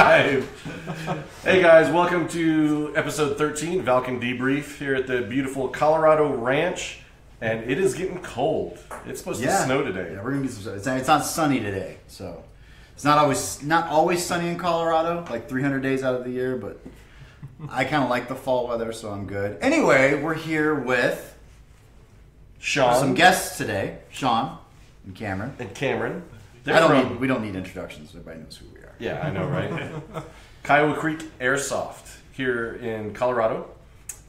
live. Hey guys, welcome to episode 13, Valken Debrief, here at the beautiful Colorado Ranch. And it is getting cold. It's supposed to snow today. Yeah, we're gonna get some. It's not sunny today, so it's not always sunny in Colorado, like 300 days out of the year. But I kind of like the fall weather, so I'm good. Anyway, we're here with Sean, some guests today, Sean and Cameron. We don't need introductions. Everybody knows who we are. Yeah, I know, right? Kiowa Creek Airsoft here in Colorado,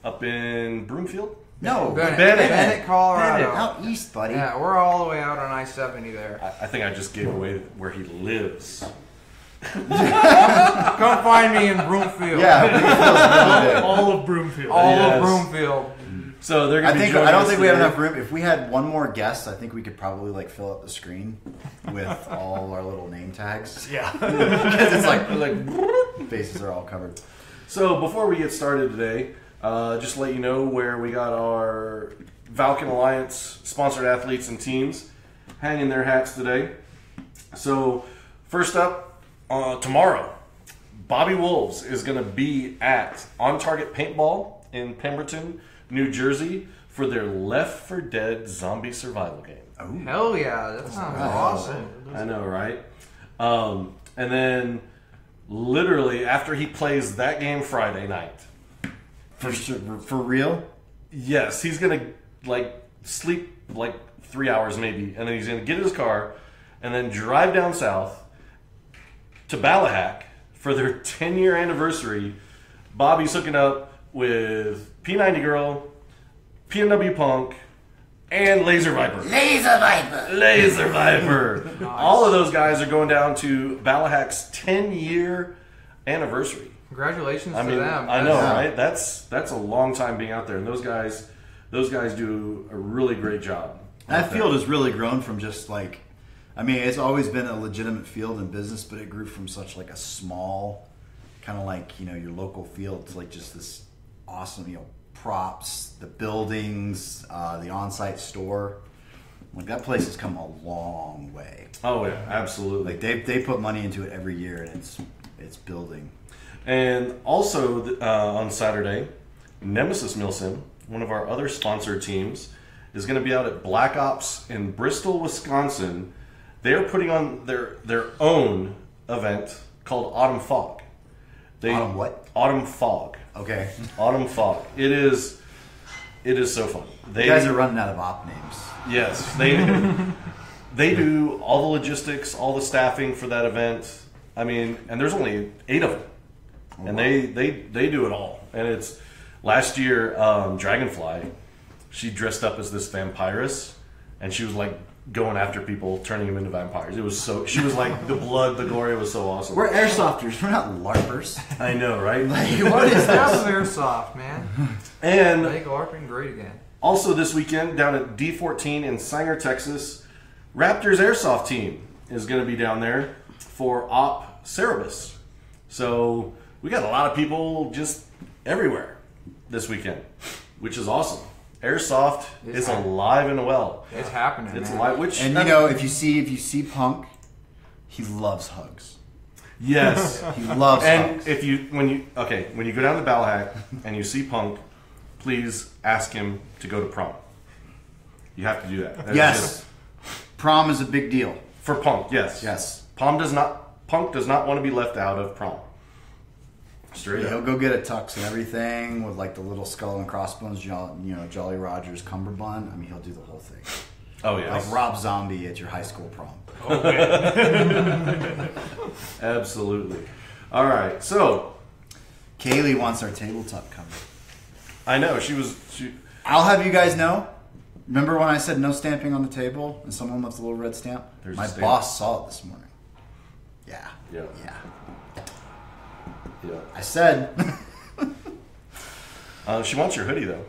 up in Broomfield. No, Bennett, Colorado. Bennett, out east, buddy. Yeah, we're all the way out on I-70 there. I think I just gave away where he lives. Come find me in Broomfield. Yeah, all of Broomfield. Of Broomfield. So they're going to be joining I don't us think we have today. enough room. If we had one more guest, I think we could probably like fill up the screen with all our little name tags. Yeah. Because it's like faces are all covered. So before we get started today, just to let you know where we got our Valken Alliance sponsored athletes and teams hanging their hats today. So first up, tomorrow, Bobby Wolves is going to be at On Target Paintball in Pemberton, New Jersey for their Left 4 Dead zombie survival game. Oh. Hell yeah, that sounds awesome. I know, right? And then literally after he plays that game Friday night, For real? yes, he's gonna like sleep like 3 hours maybe, and then he's gonna get in his car and then drive down south to Ballahack for their 10-year anniversary. Bobby's hooking up with P90 Girl, PNW Punk, and Laser Viper. Laser Viper. Nice. All of those guys are going down to Ballahack's 10-year anniversary. Congratulations I to mean, them. I know, That's- right? That's a long time being out there, and those guys do a really great job. That field has really grown from just like, I mean, it's always been a legitimate field in business, but it grew from such like a small, kind of like, you know, your local field to like just this awesome, you know, props, the buildings, the on-site store. Like that place has come a long way. Oh yeah, absolutely. Like they put money into it every year, and it's building. And also on Saturday, Nemesis Milsim, one of our other sponsor teams, is going to be out at Black Ops in Bristol, Wisconsin. They are putting on their own event called Autumn Fog. Autumn what? Autumn Fog. Okay. Autumn Fog. It is so fun. You guys are running out of op names. Yes, they do all the logistics, all the staffing for that event. I mean, and there's only 8 of them, and they do it all. And it's last year, Dragonfly, she dressed up as this vampiress, and she was like going after people, turning them into vampires. It was she was like the blood, the glory. Was so awesome. We're airsofters. We're not LARPers. I know, right? Like, what is That this? was airsoft, man. And Make LARPing great again. also this weekend, down at D14 in Sanger, Texas, Raptors Airsoft team is going to be down there for Op Cerebus. So we got a lot of people just everywhere this weekend, which is awesome. Airsoft is alive and well. It's happening. It's man. alive. Which And you know, if you see Punk, he loves hugs. yes, He loves and hugs. if when you go down to Ballahack and you see Punk, please ask him to go to prom. You have to do that. That is Yes, just- prom is a big deal. for Punk. Yes, Yes. Punk does not want to be left out of prom. Straight He'll up. go get a tux and everything with like the little skull and crossbones, Jolly Rogers cummerbund. I mean, he'll do the whole thing. Oh yeah, Like Rob Zombie at your high school prom. absolutely. All right, so Kaylee wants our tabletop cover. I know she. I'll have you guys know. Remember when I said no stamping on the table and someone left a little red stamp? There's My a stamp. boss saw it this morning. Yeah. Yeah. Yeah. Yeah. I said. She wants your hoodie though.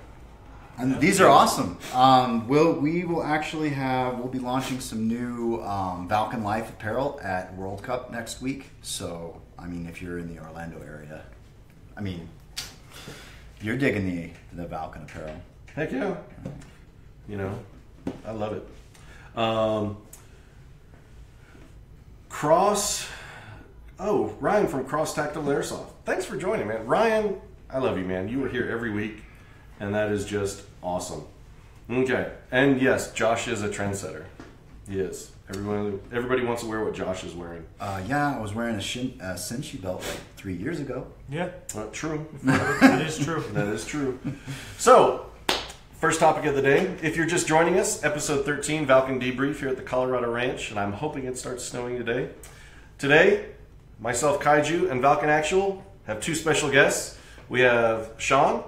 And these are awesome. We'll be launching some new Valken Life apparel at World Cup next week. So, I mean, if you're in the Orlando area, I mean, you're digging the Valken apparel. Heck yeah. You know, I love it. Oh, Ryan from Cross Tactile Airsoft. Thanks for joining, man. Ryan, I love you, man. You are here every week, and that is just awesome. Okay, and yes, Josh is a trendsetter. He is. Everybody wants to wear what Josh is wearing. Yeah, I was wearing a Senshi belt like 3 years ago. Yeah. True. That is true. That is true. So, first topic of the day. If you're just joining us, episode 13, Valken Debrief here at the Colorado Ranch, and I'm hoping it starts snowing today. Today, myself, Kaiju, and Valken Actual have two special guests. We have Sean.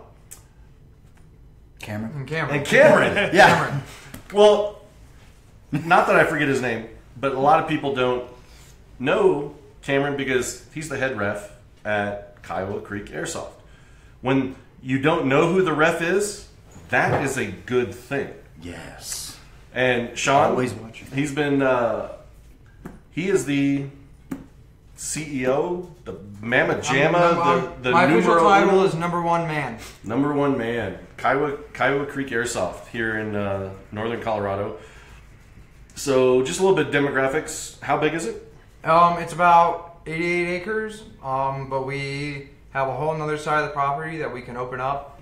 Cameron. And Cameron. And Cameron. Yeah. Cameron. Well, not that I forget his name, but a lot of people don't know Cameron because he's the head ref at Kiowa Creek Airsoft. When you don't know who the ref is, that is a good thing. Yes. And Sean, Always watching. he's been, he is the CEO, the Mamma Jamma, the my official numero title uno. is number one man. Number one man, Kiowa Creek Airsoft here in northern Colorado. So just a little bit of demographics. How big is it? It's about 88 acres, but we have a whole another side of the property that we can open up,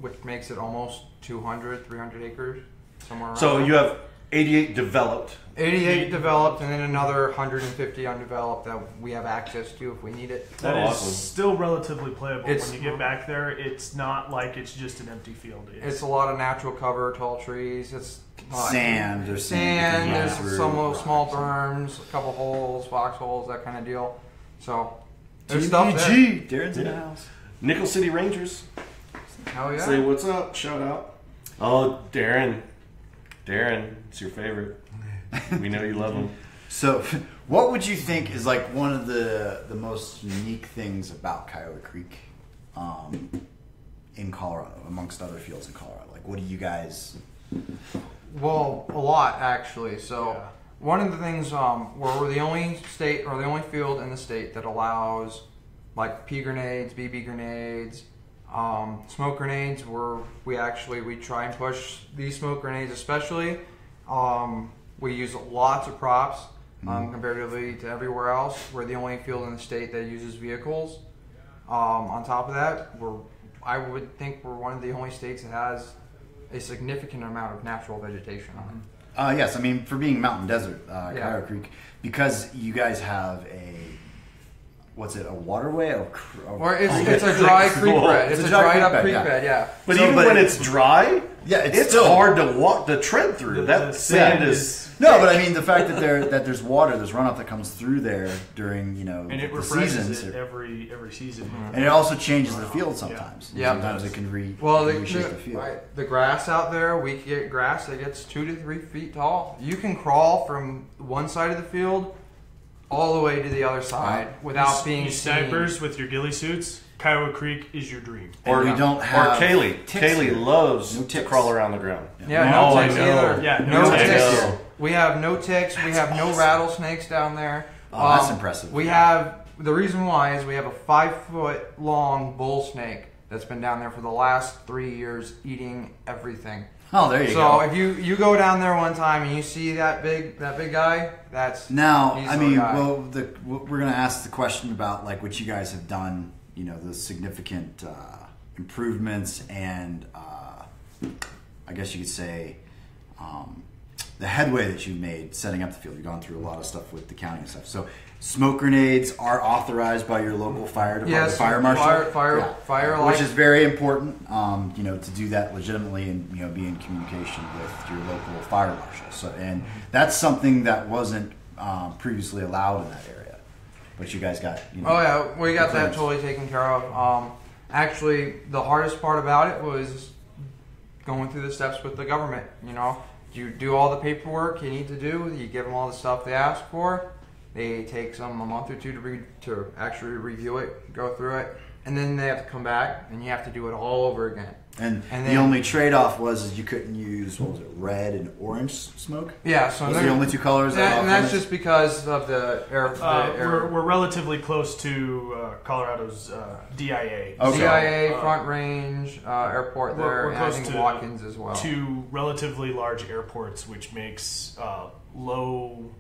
which makes it almost 200, 300 acres, somewhere around So there. you have 88 developed. 88 developed, and then another 150 undeveloped that we have access to if we need it. That Oh, is awesome. still relatively playable. It's- When you get back there, it's not like it's just an empty field. It's a lot of natural cover, tall trees. It's Sand. There's sand. you can There's run through, some little rocks. small berms, a couple holes, foxholes, that kind of deal. So there's stuff there. GBG. Darren's in the house. Nickel City Rangers. Hell yeah. Say what's up. Shout out. Oh, Darren. Darren, it's your favorite. We know you love him. So, what would you think is like one of the most unique things about Kiowa Creek in Colorado, amongst other fields in Colorado? Like, what do you guys? Well, a lot actually. So Yeah. one of the things, we're the only state or the only field in the state that allows like pea grenades, BB grenades, smoke grenades. We try and push these smoke grenades, especially. We use lots of props comparatively to everywhere else. We're the only field in the state that uses vehicles. On top of that, I would think we're one of the only states that has a significant amount of natural vegetation on it. Yes, I mean for being mountain desert, Kiowa Creek, because you guys have a waterway Or it's a dry creek bed. It's a dried up creek bed, yeah. But So, even but when it's dry, yeah, it's still hard to tread through. That sand is. No, but I mean the fact that there's water, there's runoff that comes through there during and it the refreshes seasons, it every season. and it also changes the field sometimes. Yeah. Sometimes it can reshape the field. The grass out there, we get grass that gets 2 to 3 feet tall. You can crawl from one side of the field all the way to the other side without being You seen. snipers with your ghillie suits, Kiowa Creek is your dream. Or we don't have Or Kaylee. ticks Kaylee here. loves No to ticks. crawl around the ground. Yeah, Oh, no I ticks know. either. Yeah, no no ticks. ticks. We have no ticks. We have no rattlesnakes down there. Oh, that's impressive. We have the reason why is we have a 5-foot long bull snake that's been down there for the last 3 years eating everything. Oh, there you So go. if you go down there one time and you see that big guy, that's Now, he's I the mean, guy. well, we're going to ask the question about like what you guys have done. You know, the significant improvements and I guess you could say the headway that you've made setting up the field. You've gone through a lot of stuff with the county and stuff. So, smoke grenades are authorized by your local fire department, Yes, fire marshal, fire which is very important. You know, to do that legitimately and be in communication with your local fire marshal. So, and that's something that wasn't previously allowed in that area, but you guys got. Oh yeah, we got that clearance. totally taken care of. Actually, the hardest part about it was going through the steps with the government. You do all the paperwork you need to do. You give them all the stuff they ask for. They take them a month or two to actually review it, go through it, and then they have to come back and you have to do it all over again. And And the then- only trade-off was you couldn't use, what was it, red and orange smoke? Yeah, so Those are there- the only two colors that and that's just because of the air. We're relatively close to Colorado's DIA. Okay. CIA, Front Range, airport We're- there, we're and I close think to Watkins as well. Two relatively large airports, which makes low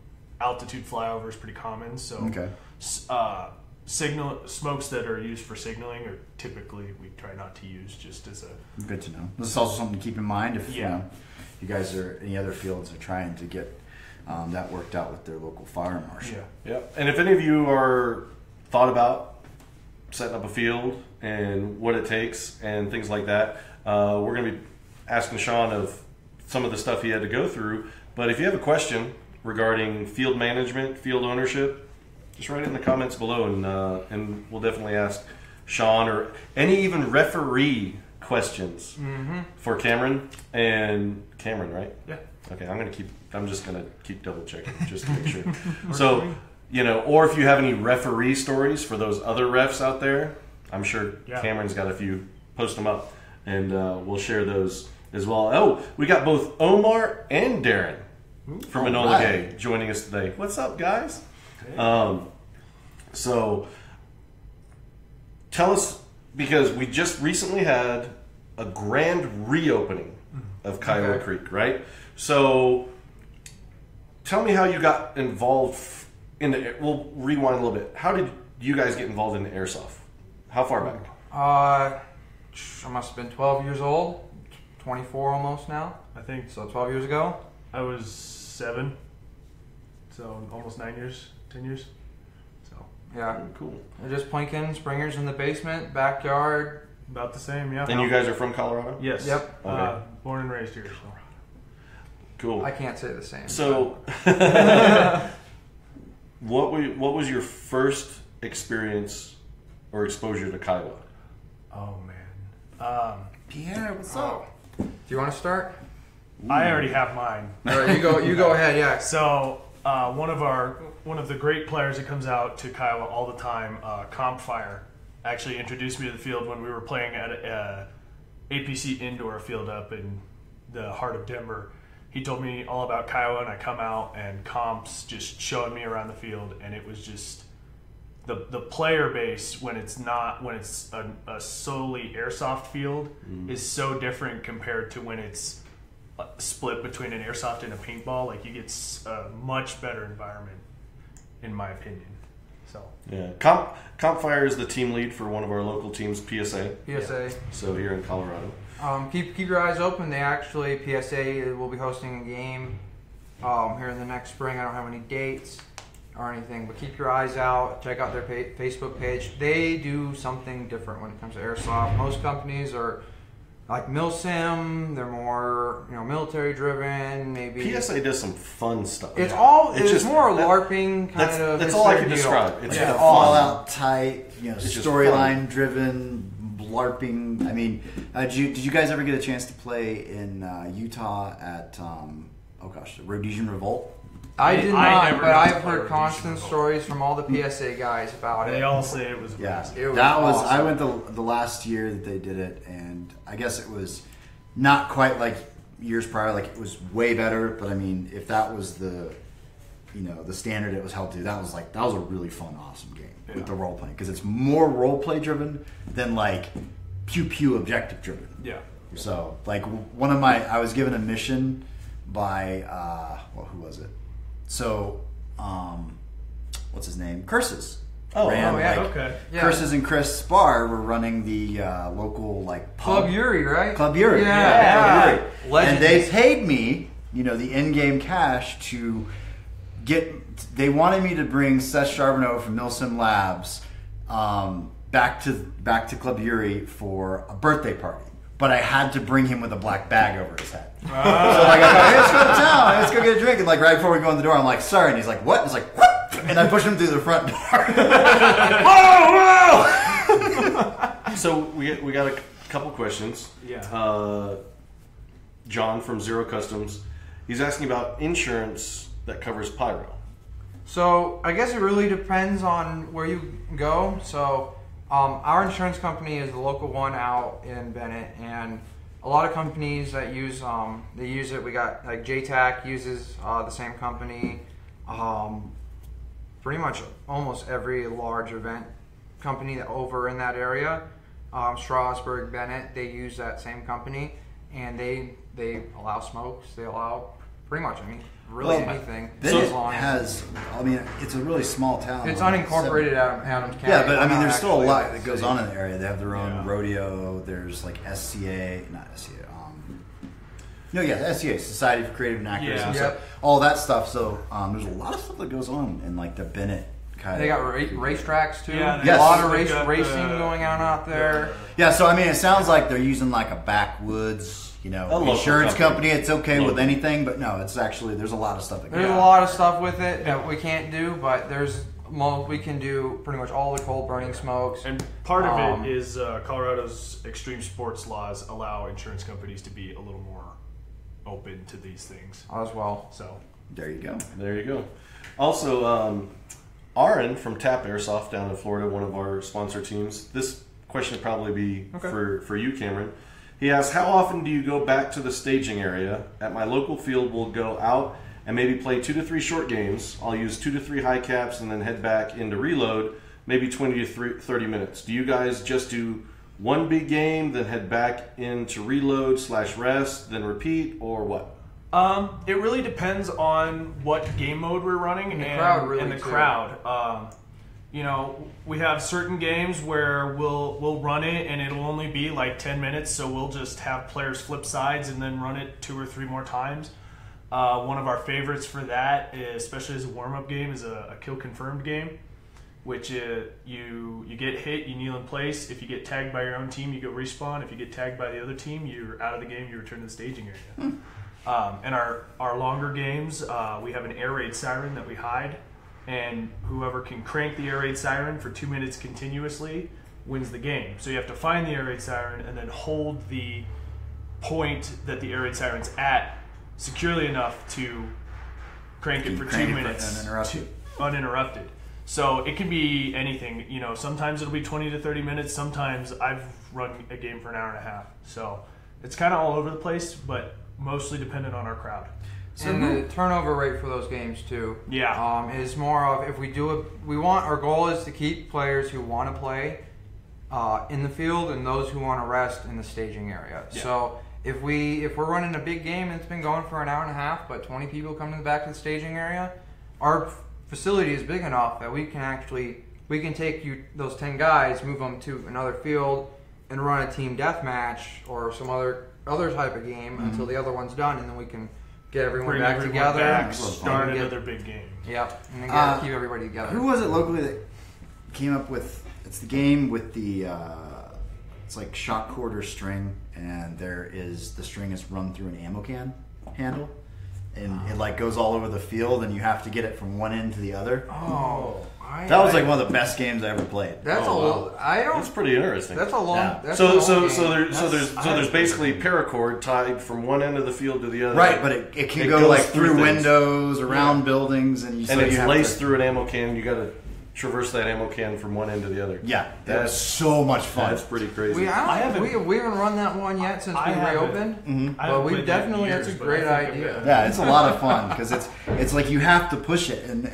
altitude flyovers pretty common. So Okay. smokes that are used for signaling are typically we try not to use just as a. Good to know. This is also something to keep in mind if Yeah. You guys are any other fields are trying to get that worked out with their local fire marshal. Yeah. Yep. And if any of you are thought about setting up a field and what it takes and things like that, we're going to be asking Sean of some of the stuff he had to go through. But if you have a question regarding field management, field ownership, just write it in the comments below, and we'll definitely ask Sean or any even referee questions for Cameron. And Cameron, right? Yeah. Okay, I'm just gonna keep double checking just to make sure. So, or if you have any referee stories for those other refs out there, I'm sure Cameron's got a few. Post them up, and we'll share those as well. Oh, we got both Omar and Darren from Enola Gay joining us today. What's up, guys? So tell us, because we just recently had a grand reopening of Kiowa Creek, right? So tell me how you got involved in the. We'll rewind a little bit. How did you guys get involved in the airsoft? How far back? I must have been 12 years old, 24 almost now. I think So 12 years ago. I was 7, so almost 9 years, 10 years. So Yeah. Cool. We're just plinking springers in the basement, backyard. about the same, yeah. And you guys are from Colorado? Yes. Yep. Okay. Born and raised here. So. Cool. I can't say the same. So, what was your first experience or exposure to Kiowa? Oh man. Pierre, what's up? Do you want to start? I already have mine. All right, you go. You go ahead. Yeah. So one of the great players that comes out to Kiowa all the time, Campfire, actually introduced me to the field when we were playing at a APC indoor field up in the heart of Denver. He told me all about Kiowa, and I come out and Comp's just showing me around the field, and it was just the player base when it's a solely airsoft field is so different compared to when it's split between an airsoft and a paintball. Like you get a much better environment, in my opinion. So Yeah, Campfire is the team lead for one of our local teams, PSA. PSA. So here in Colorado. Keep your eyes open. They actually PSA will be hosting a game here in the next spring. I don't have any dates or anything, but keep your eyes out. Check out their Facebook page. They do something different when it comes to airsoft. Most companies are like Milsim. They're more military driven. Maybe PSA does some fun stuff. it's It's just more LARPing kind of. That's it's all I their can deal. describe. It's Yeah. all fun. out tight, It's just storyline driven, LARPing. I mean, did you guys ever get a chance to play in Utah at Rhodesian Revolt? I did I not, never but got to I've play heard with constant these stories from all the PSA guys about they it. all say it was Yeah, amazing. It was that was. I awesome. went the last year that they did it, and I guess it was not quite like years prior. Like it was way better, but I mean, if that was the standard it was held to, that was a really fun, awesome game with the role playing, because it's more role play driven than like pew objective driven. Yeah. So like I was given a mission by who was it? So what's his name? Curses. Oh, yeah. Okay. Yeah. Curses and Chris Spar were running the local pub. Club Yuri, right? Club Yuri. Yeah. Club Yuri. Legends. And they paid me, the in-game cash to get. They wanted me to bring Seth Charbonneau from Milsim Labs back to Club Yuri for a birthday party. But I had to bring him with a black bag over his head. So like, I go, hey, let's go to town. Let's go get a drink. And like right before we go in the door, I'm like, sorry. And he's like, what? And he's like, what? And I push him through the front door. Whoa! So we got a couple questions. Yeah. John from Zero Customs, he's asking about insurance that covers pyro. So I guess it really depends on where you go. So our insurance company is the local one out in Bennett, and a lot of companies that use they use it. We got like JTAC uses the same company. Pretty much almost every large event company that over in that area, Strasburg, Bennett, they use that same company, and they allow smokes, they allow pretty much. I mean, really anything. Then I mean, it's a really small town. It's unincorporated Adams County. Yeah, but I mean, there's still a lot that goes on in the area. They have their own rodeo. There's like SCA, Society for Creative and Actors, and stuff, all that stuff. So there's a lot of stuff that goes on in like the Bennett kind They of. got racetracks too. Yeah, a lot of racing going on out there. Yeah, so I mean, it sounds like they're using like a backwoods, insurance company. It's okay with anything, but no, it's actually there's a lot of stuff. There's a lot of stuff with it that we can't do, but we can do pretty much all the cold burning smokes. And part of it is Colorado's extreme sports laws allow insurance companies to be a little more open to these things as well. So there you go. There you go. Also, Aaron from Tap Airsoft down in Florida, one of our sponsor teams. This question would probably be for you, Cameron. He asks, how often do you go back to the staging area? At my local field, we'll go out and maybe play 2 to 3 short games. I'll use 2 to 3 high caps and then head back into reload, maybe 20 to 30 minutes. Do you guys just do one big game, then head back into reload / rest, then repeat, or what? It really depends on what game mode we're running and the crowd. We have certain games where we'll run it and it'll only be like 10 minutes, so we'll just have players flip sides and then run it 2 or 3 more times. One of our favorites for that, especially as a warm-up game, is a kill confirmed game, which you get hit, you kneel in place. If you get tagged by your own team, you go respawn. If you get tagged by the other team, you're out of the game, you return to the staging area. And our longer games, we have an air raid siren that we hide, and whoever can crank the air raid siren for 2 minutes continuously wins the game. So you have to find the air raid siren and then hold the point that the air raid siren's at securely enough to crank it for 2 minutes uninterrupted. So it can be anything. Sometimes it'll be 20 to 30 minutes. Sometimes I've run a game for an hour and a half. So it's kind of all over the place, but mostly dependent on our crowd. And the turnover rate for those games too. Yeah. Is more of, if we do it, our goal is to keep players who want to play in the field and those who want to rest in the staging area. Yeah. So if we're running a big game and it's been going for an hour and a half, but 20 people come to the back of the staging area, our facility is big enough that we can take those 10 guys, move them to another field, and run a team deathmatch or some other type of game until the other one's done, and then we can get everyone back together. Start another big game. Yep, and then keep everybody together. Who was it locally that came up with? It's the game with the it's like shock cord or string, and the string is run through an ammo can handle. And it like goes all over the field, and you have to get it from one end to the other. That was like one of the best games I ever played. That's pretty interesting. That's a long. Yeah. That's There's basically paracord tied from one end of the field to the other. Right, but it can go like through windows, around buildings, and it's laced through an ammo can. You got to traverse that ammo can from one end to the other. Yeah, that's so much fun. That's pretty crazy. We haven't run that one yet since we reopened. Mm-hmm. But we definitely, that's a great idea. Yeah, it's a lot of fun because it's like you have to push it, and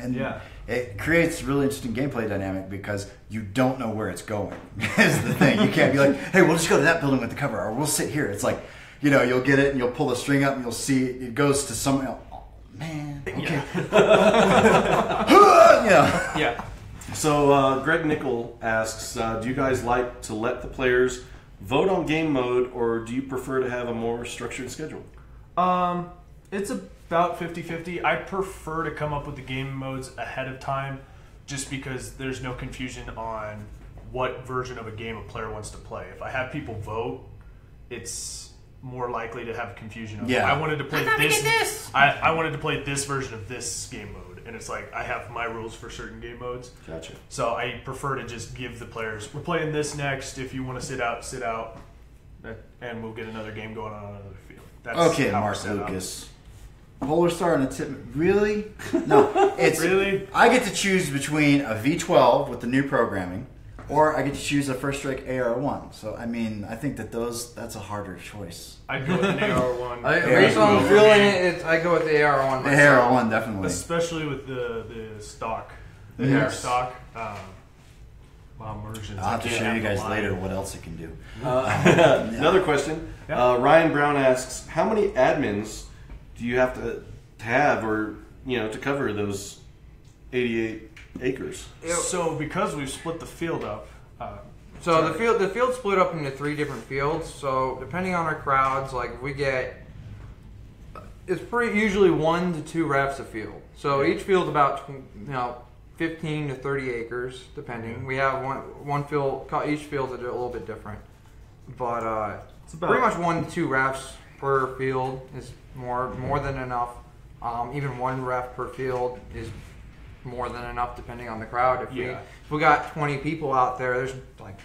it creates really interesting gameplay dynamic because you don't know where it's going. Is the thing. You can't be like, hey, we'll just go to that building with the cover, or we'll sit here. It's like, you'll get it and you'll pull the string up and you'll see it goes to someone else. Oh, man. Okay. Yeah. So Greg Nickel asks, do you guys like to let the players vote on game mode, or do you prefer to have a more structured schedule? It's about 50-50. I prefer to come up with the game modes ahead of time just because there's no confusion on what version of a game a player wants to play. If I have people vote, it's more likely to have confusion of I wanted to play this. I wanted to play this version of this game mode. And it's like I have my rules for certain game modes. Gotcha. So I prefer to just give the players, we're playing this next. If you want to sit out. And we'll get another game going on another field. That's okay, Mark Lucas. Polar Star and a tip. Really? No. It's really? I get to choose between a V12 with the new programming, or I get to choose a First Strike AR1. So, I mean, I think that's a harder choice. I'd go with an AR1. Based on the feeling, I go with the AR1. The AR1, definitely. Especially with the stock. The air stock. Immersions. I'll have to show you guys later what else it can do. Another question. Ryan Brown asks, how many admins do you have to have, or to cover those 88 acres? So because we've split the field up. So the field split up into 3 different fields. So depending on our crowds, like if we get, it's pretty usually 1 to 2 refs a field. So each field's about 15 to 30 acres, depending. We have one field. Each field's a little bit different, but it's about pretty much 1 to 2 refs per field is more than enough. Even 1 ref per field is more than enough, depending on the crowd. If we got 20 people out there, there's like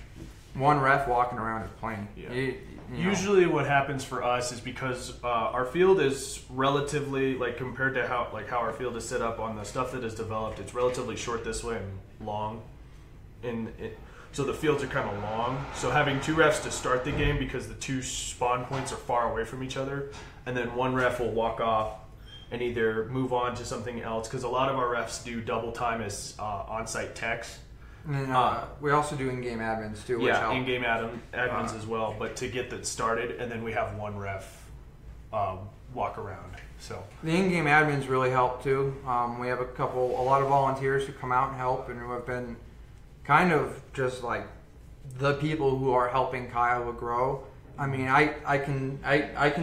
1 ref walking around is playing. Yeah. Usually what happens for us is because our field is relatively, like compared to how our field is set up on the stuff that is developed, it's relatively short this way and long. So the fields are kind of long. So having 2 refs to start the game, because the 2 spawn points are far away from each other, and then 1 ref will walk off and either move on to something else, because a lot of our refs do double time as on-site techs. And then, we also do in-game admins too. Which help. In-game admins as well. But to get that started, and then we have 1 ref walk around. So the in-game admins really help too. We have a lot of volunteers who come out and help, and who have been kind of just like the people who are helping Kiowa grow. I mean, I can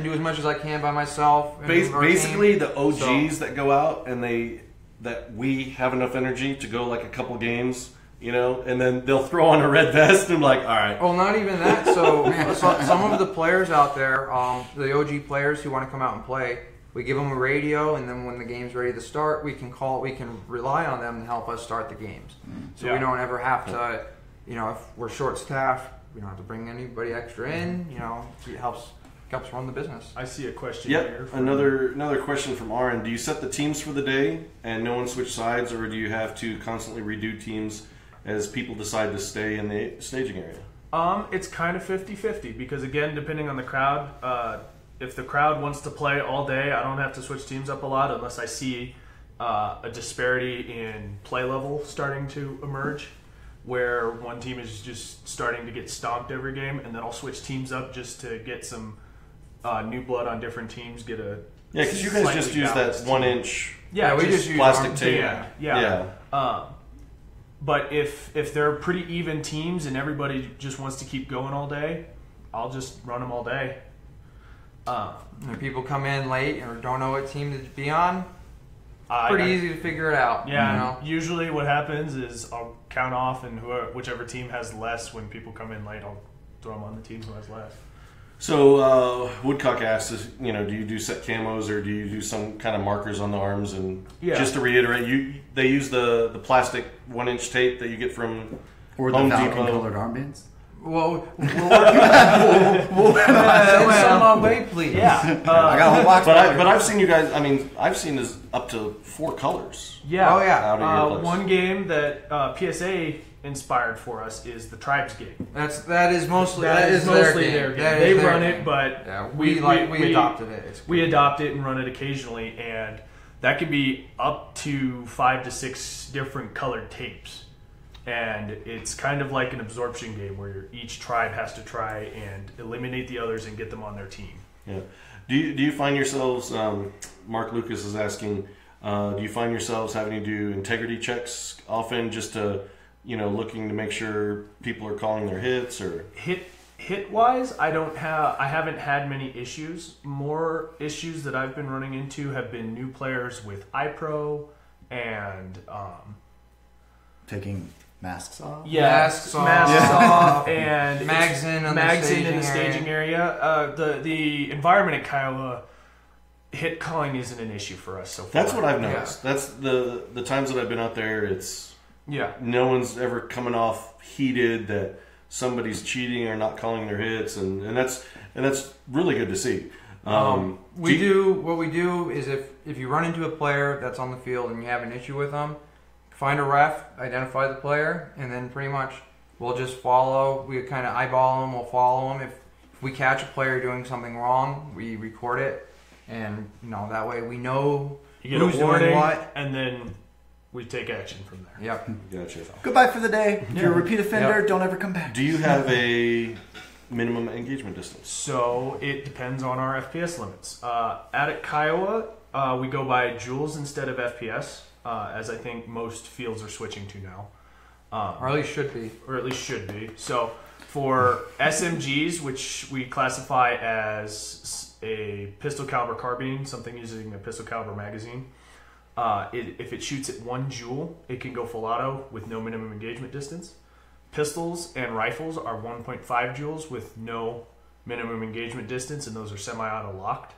do as much as I can by myself. Basically, the OGs that go out and that we have enough energy to go like a couple games. And then they'll throw on a red vest and like, all right. Well, not even that. So some of the players out there, the OG players who want to come out and play, we give them a radio, and then when the game's ready to start, we can rely on them to help us start the games. So we don't ever have to, if we're short-staffed, we don't have to bring anybody extra in. It helps run the business. I see a question here. Another question from Aaron. Do you set the teams for the day and no one switch sides, or do you have to constantly redo teams as people decide to stay in the staging area? It's kind of 50-50, because again, depending on the crowd, if the crowd wants to play all day, I don't have to switch teams up a lot unless I see a disparity in play level starting to emerge, where one team is just starting to get stomped every game, and then I'll switch teams up just to get some new blood on different teams. Because you guys just use that 1-inch we just use plastic tape. But if they're pretty even teams and everybody just wants to keep going all day, I'll just run them all day. If people come in late or don't know what team to be on, pretty easy to figure it out. Yeah, usually what happens is I'll count off, and whichever team has less, when people come in late, I'll throw them on the team who has less. So Woodcock asks, do you do set camos, or do you do some kind of markers on the arms? And just to reiterate, they use the plastic 1-inch tape that you get from or the Home Valken Depot. colored armbands. Well, we'll send some our way, please. Yeah, I got a whole box. But I've seen you guys. I mean, I've seen this up to 4 colors. Yeah. Oh yeah. Out of your place. One game that PSA inspired for us is the Tribes game. That is mostly their game. They run it, but we adopted it. We adopt it and run it occasionally, and that can be up to 5 to 6 different colored tapes. And it's kind of like an absorption game where each tribe has to try and eliminate the others and get them on their team. Yeah. Do you find yourselves? Mark Lucas is asking. Do you find yourselves having to do integrity checks often, just to looking to make sure people are calling their hits, or hit wise? I haven't had many issues. More issues that I've been running into have been new players with iPro and taking masks off. Masks off, and mags in the staging area. The environment at Kiowa, hit calling isn't an issue for us so far. That's what I've noticed. Yeah. That's the times that I've been out there. It's no one's ever coming off heated that somebody's cheating or not calling their hits, and that's really good to see. What we do is if you run into a player that's on the field and you have an issue with them, find a ref, identify the player, and then pretty much we'll just follow. We kind of eyeball them. We'll follow them. If we catch a player doing something wrong, we record it, and that way we know who's doing what, and then we take action from there. Yep. Gotcha. Goodbye for the day. If you're a repeat offender, don't ever come back. Do you have a minimum engagement distance? So it depends on our FPS limits. At Kiowa, We go by joules instead of FPS, as I think most fields are switching to now. Or at least should be. So for SMGs, which we classify as a pistol caliber carbine, something using a pistol caliber magazine, if it shoots at 1 joule, it can go full auto with no minimum engagement distance. Pistols and rifles are 1.5 joules with no minimum engagement distance, and those are semi-auto locked.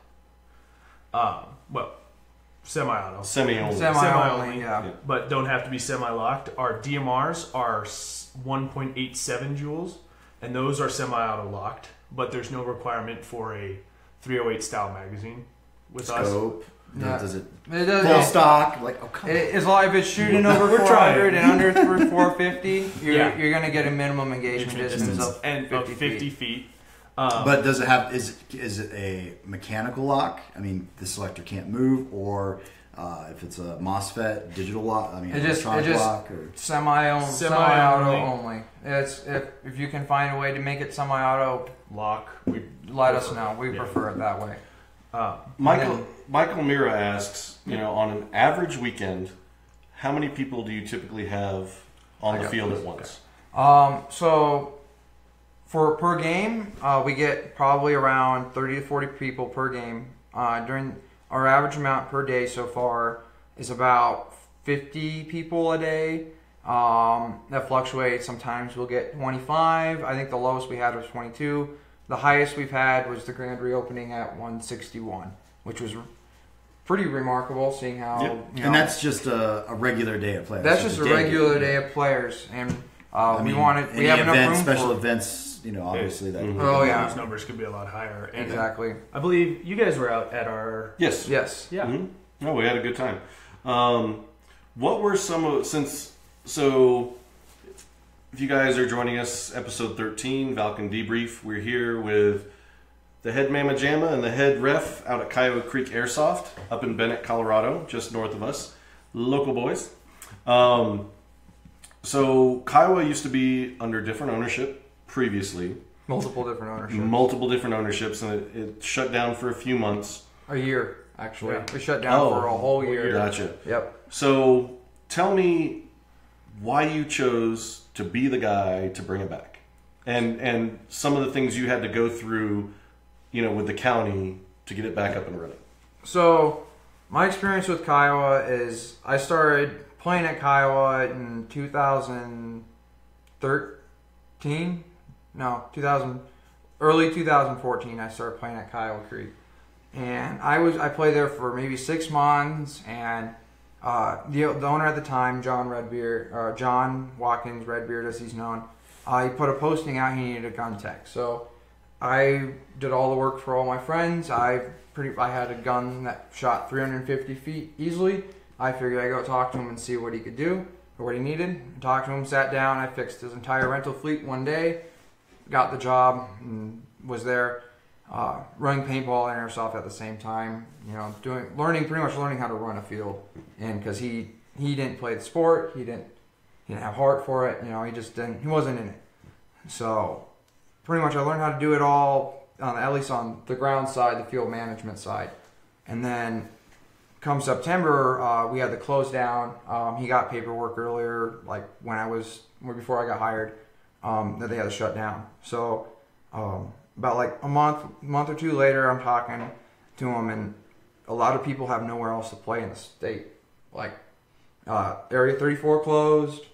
Semi-auto. Semi-only, yeah. But don't have to be semi-locked. Our DMRs are 1.87 joules, and those are semi-auto locked, but there's no requirement for a 308 style magazine with us. Scope. Yeah. Does it does, full stock? Like, oh, come on. As long if it's shooting over We're 400 trying. and under 450, Yeah. you're going to get a minimum engagement distance of and 50 feet. But does it have? Is it a mechanical lock? I mean, the selector can't move, or if it's a MOSFET digital lock. I mean, electronic lock or semi-auto only. It's if you can find a way to make it semi-auto, Lock. let us know. We prefer it that way. Michael Mira asks, on an average weekend, how many people do you typically have on the field at once? So for per game, we get probably around 30 to 40 people per game. During our average amount per day so far is about 50 people a day. That fluctuates. Sometimes we'll get 25. I think the lowest we had was 22. The highest we've had was the grand reopening at 161, which was pretty remarkable, seeing how. Yep. And that's just a regular day of players. That's just a regular day of players, and we have enough room special for events. Obviously that. Oh yeah, those numbers could be a lot higher. And exactly. I believe you guys were out at our. Yes. Yeah. Mm-hmm. No, we had a good time. What were some of so? If you guys are joining us, episode 13, Valken Debrief, we're here with the head Mama Jamma and the head ref out at Kiowa Creek Airsoft up in Bennett, Colorado, just north of us. Local boys. So Kiowa used to be under different ownership previously. Multiple different ownerships, and it shut down for a few months. A year, actually. Yeah. We shut down for a whole year. Gotcha. Yep. So tell me why you chose to be the guy to bring it back, and some of the things you had to go through, with the county to get it back up and running. So my experience with Kiowa is I started playing at Kiowa in 2013. No, early 2014. I started playing at Kiowa Creek, and I played there for maybe 6 months, and the owner at the time, John Watkins, Redbeard as he's known, he put a posting out. He needed a gun tech, so I did all the work for all my friends. I had a gun that shot 350 feet easily. I figured I'd go talk to him and see what he could do or what he needed. Talked to him, sat down. I fixed his entire rental fleet one day, got the job, and was there running paintball and airsoft at the same time. Learning how to run a field, and because he didn't play the sport, he didn't have heart for it. He wasn't in it. So pretty much I learned how to do it all, at least on the ground side, the field management side. And then come September, we had the close down. He got paperwork earlier, like before I got hired, that they had to shut down. So about like a month or two later, I'm talking to him, and a lot of people have nowhere else to play in the state. Like Area 34 closed.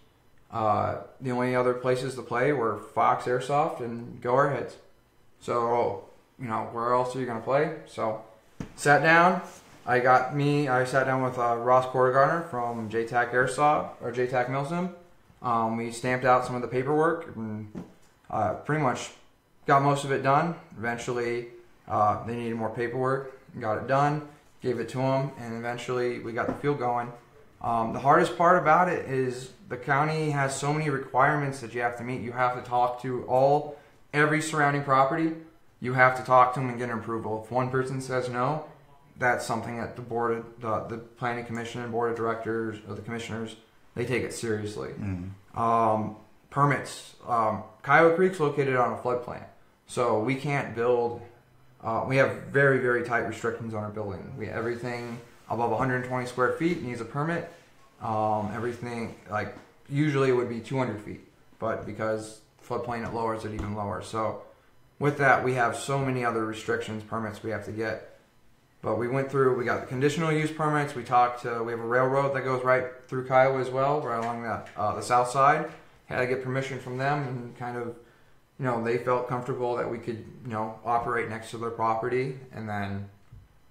The only other places to play were Fox Airsoft and Go Airheads. So, where else are you going to play? So, sat down. I sat down with Ross Quartergarner from JTAC Airsoft, or JTAC Milsim. We stamped out some of the paperwork and pretty much got most of it done. Eventually, they needed more paperwork. Got it done. Gave it to them, and eventually we got the field going. The hardest part about it is the county has so many requirements that you have to meet. You have to talk to every surrounding property. You have to talk to them and get an approval. If one person says no, that's something that the planning commission and board of directors or the commissioners, they take it seriously. Permits. Kiowa Creek's located on a floodplain, so we can't build. We have very, very tight restrictions on our building. Everything above 120 square feet needs a permit. Everything, like, usually it would be 200 feet, but because floodplain, it lowers it even lower. So with that, we have so many other restrictions, permits we have to get. But we went through, we got the conditional use permits. We have a railroad that goes right through Kiowa as well, right along the south side. Had to get permission from them, and kind of, they felt comfortable that we could, operate next to their property. And then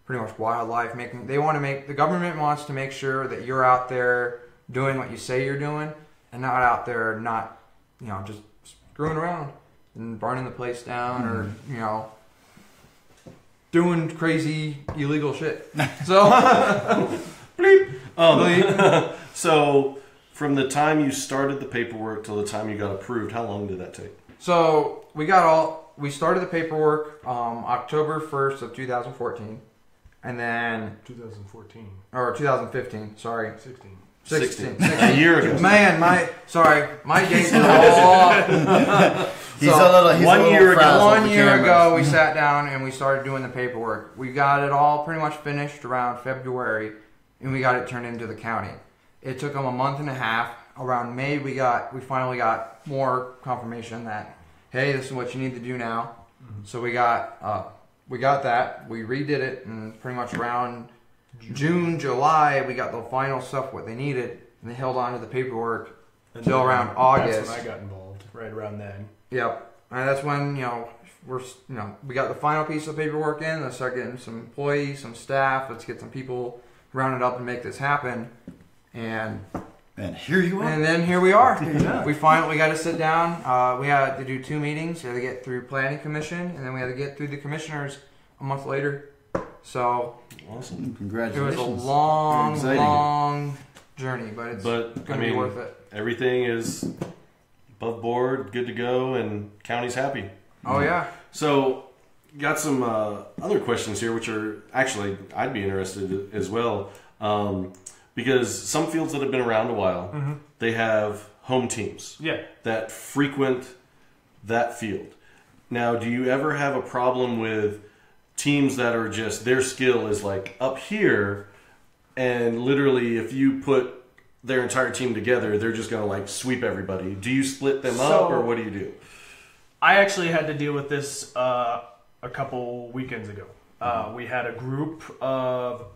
pretty much wildlife, the government wants to make sure that you're out there doing what you say you're doing, and not out there not, just screwing around and burning the place down, or, doing crazy illegal shit. So, bleep. Bleep. So, from the time you started the paperwork till the time you got approved, how long did that take? So we started the paperwork October 1st of 2014, and then 2014 or 2015. Sorry, 16. A year ago. Man, my dates are all. He's a little 1 year ago, we sat down and we started doing the paperwork. We got it all pretty much finished around February, and we got it turned into the county. It took them a month and a half. Around May, we finally got more confirmation that, hey, this is what you need to do now. Mm-hmm. So we got that. We redid it, and pretty much around June, July, we got the final stuff what they needed, and they held on to the paperwork until around August. That's when I got involved. Right around then. Yep, and that's when we got the final piece of paperwork in. Let's start getting some employees, some staff. Let's get some people rounded up and make this happen. And here you are. And then here we are. Yeah. We got to sit down. We had to do 2 meetings. We had to get through planning commission, and then we had to get through the commissioners a month later. So awesome! Congratulations. It was a long journey, but it's going to be worth it. Everything is above board, good to go, and county's happy. Oh yeah. So got some other questions here, which are actually I'd be interested as well. Because some fields that have been around a while, they have home teams that frequent that field. Now, do you ever have a problem with teams that are just, their skill is like up here, and literally if you put their entire team together, they're just going to like sweep everybody? Do you split them up, or what do you do? I actually had to deal with this a couple weekends ago. We had a group of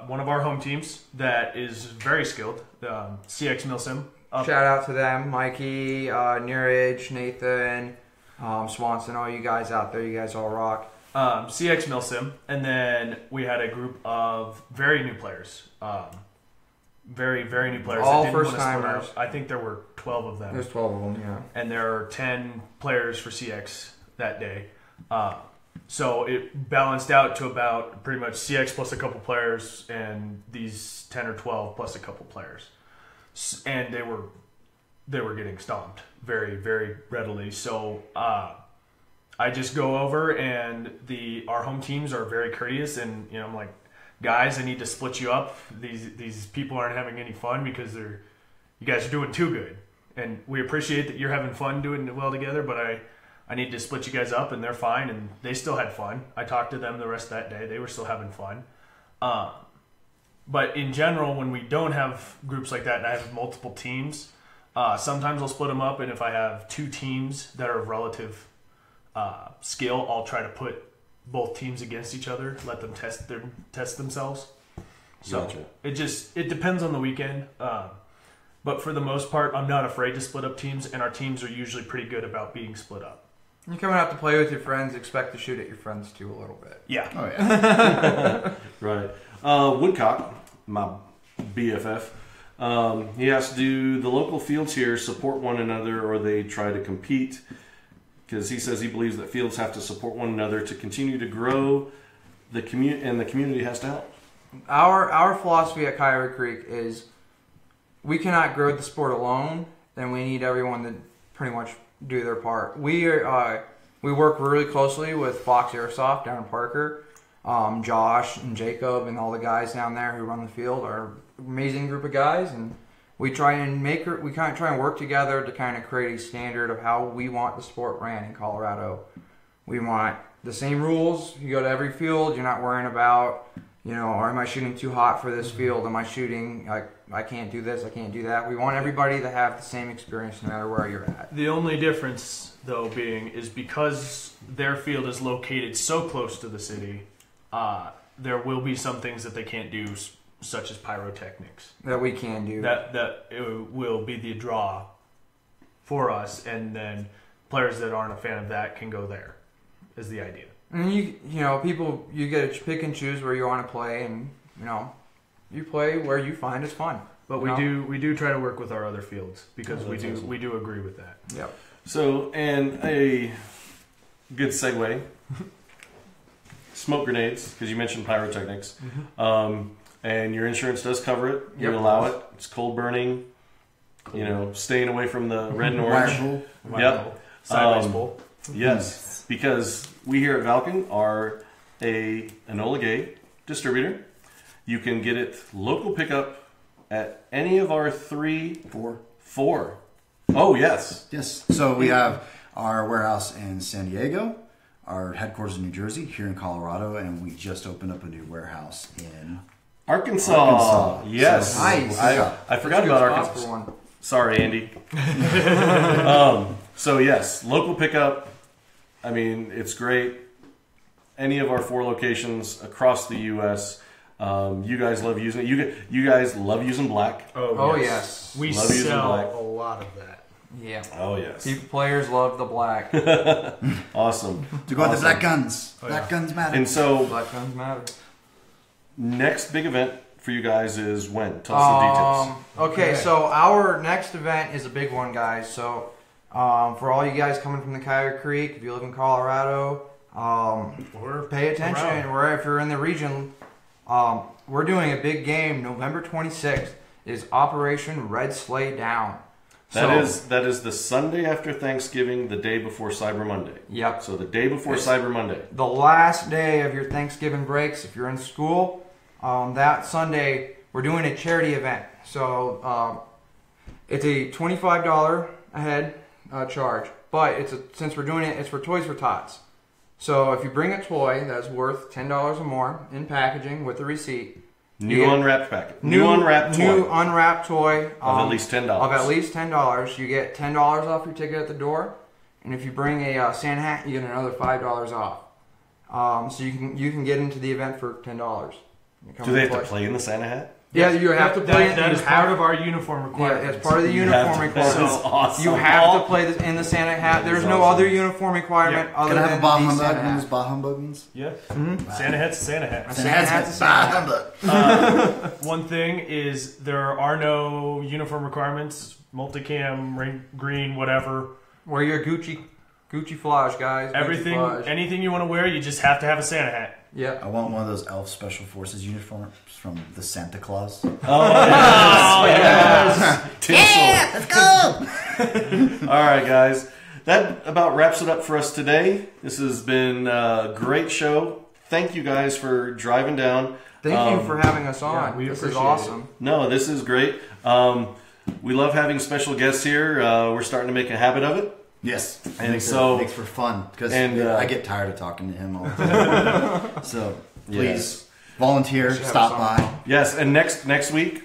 one of our home teams that is very skilled, CX Milsim. Shout out to them, Mikey, Neeraj, Nathan, Swanson, all you guys out there. You guys all rock. CX Milsim, and then we had a group of very new players, very new players. All that didn't first timers. I think there were 12 of them. There's 12 of them, yeah. And there are 10 players for CX that day. So it balanced out to about pretty much CX plus a couple players, and these 10 or 12 plus a couple players, and they were getting stomped very, very readily. So I just go over, and our home teams are very courteous, and I'm like, guys, I need to split you up. These people aren't having any fun because you guys are doing too good, and we appreciate that you're having fun doing well together, but I need to split you guys up, and they're fine, and they still had fun. I talked to them the rest of that day. They were still having fun. But in general, when we don't have groups like that and I have multiple teams, sometimes I'll split them up, and if I have 2 teams that are of relative skill, I'll try to put both teams against each other, let them test themselves. So gotcha. It depends on the weekend. But for the most part, I'm not afraid to split up teams, and our teams are usually pretty good about being split up. You're coming out to play with your friends, expect to shoot at your friends too a little bit. Yeah. Oh, yeah. Right. Woodcock, my BFF, he has to do the local fields here support one another, or they try to compete, because he says he believes that fields have to support one another to continue to grow the community, and the community has to help. Our philosophy at Kiowa Creek is we cannot grow the sport alone, and we need everyone to pretty much do their part. We work really closely with Fox Airsoft down in Parker. Josh and Jacob and all the guys down there who run the field are an amazing group of guys, and we try and work together to kind of create a standard of how we want the sport ran in Colorado. We want the same rules. You go to every field, you're not worrying about you know, or am I shooting too hot for this field? Am I shooting like I can't do this, I can't do that? We want everybody to have the same experience no matter where you're at. The only difference, though, being is because their field is located so close to the city, there will be some things that they can't do, such as pyrotechnics. That we can do. That it will be the draw for us, and then players that aren't a fan of that can go there, is the idea. And you know, people, you get to pick and choose where you want to play, and you know, you play where you find it's fun. But we do try to work with our other fields because we do agree with that. Yep. So, and a good segue, smoke grenades, because you mentioned pyrotechnics, and your insurance does cover it. You allow it. It's cold burning. You know, staying away from the red and orange. Yep. Sideways bowl. Yes, because we here at Valken are a Enola Gay distributor. You can get it local pickup at any of our four. Oh, yes. Yes. So we have our warehouse in San Diego, our headquarters in New Jersey, here in Colorado, and we just opened up a new warehouse in Arkansas. Yes. So, Nice. I forgot about Arkansas. For one. Sorry, Andy. So, yes, local pickup. I mean, it's great. Any of our 4 locations across the U.S., you guys love using it. You guys love using black. Oh yes. We Love using sell black. a lot of that. Yeah. Oh, yes. Players love the black. Awesome. to go with the black guns. Oh, Black yeah. guns matter. And so, Black guns matter. next big event for you guys is when? Tell us the details. Okay, Okay. so our next event is a big one, guys. So for all you guys coming from the Kiowa Creek, if you live in Colorado, pay attention. Or if you're in the region, we're doing a big game. November 26th is Operation Red Sleigh Down. That is the Sunday after Thanksgiving, the day before Cyber Monday. Yep. So the day before Cyber Monday. The last day of your Thanksgiving breaks, if you're in school, that Sunday we're doing a charity event. So it's a $25 a head charge, but since we're doing it, it's for Toys for Tots. So if you bring a toy that's worth $10 or more in packaging with a receipt, New unwrapped packet. New unwrapped toy. New unwrapped toy Of at least $10. Of at least $10. You get $10 off your ticket at the door, and if you bring a Santa hat, you get another $5 off. So you can get into the event for $10. Do they have to play in the Santa hat? Yeah, you have to play. That is part of our uniform requirement. Yeah, it's part of the uniform requirement. This is awesome. You have to play this in the Santa hat. There's no other uniform requirement other Can I than have a bah the humbug? Santa One of those hat. bah humbug ones? Yeah. Santa hat's a Santa hat. Santa hat's a Santa hat. One thing is there are no uniform requirements. Multicam, green, whatever. Wear your Gucci flash, guys. Gucci Everything, flash. anything you want to wear, you just have to have a Santa hat. Yep. I want one of those elf special forces uniforms from the Santa Claus. Oh, yes. Tinsel. Let's go! All right, guys. That about wraps it up for us today. This has been a great show. Thank you guys for driving down. Thank you for having us on. Yeah, we this is appreciate awesome. No, this is great. We love having special guests here. We're starting to make a habit of it. Yes. And makes so- for fun. Because and, I get tired of talking to him all the time. So please volunteer, should have stop some. by. Yes, and next week,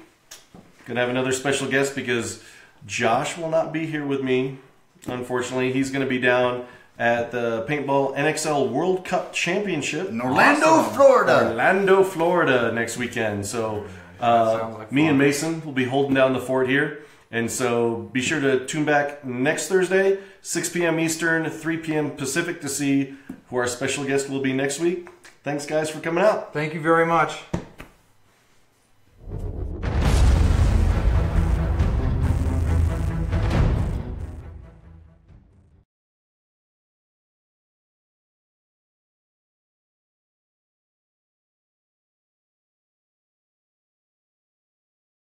gonna have another special guest because Josh will not be here with me. Unfortunately, he's gonna be down at the Paintball NXL World Cup Championship In Orlando, Florida. Orlando, Florida next weekend. So sounds like me fun. and Mason will be holding down the fort here. And so be sure to tune back next Thursday, 6 p.m. Eastern, 3 p.m. Pacific to see who our special guest will be next week. Thanks, guys, for coming out. Thank you very much.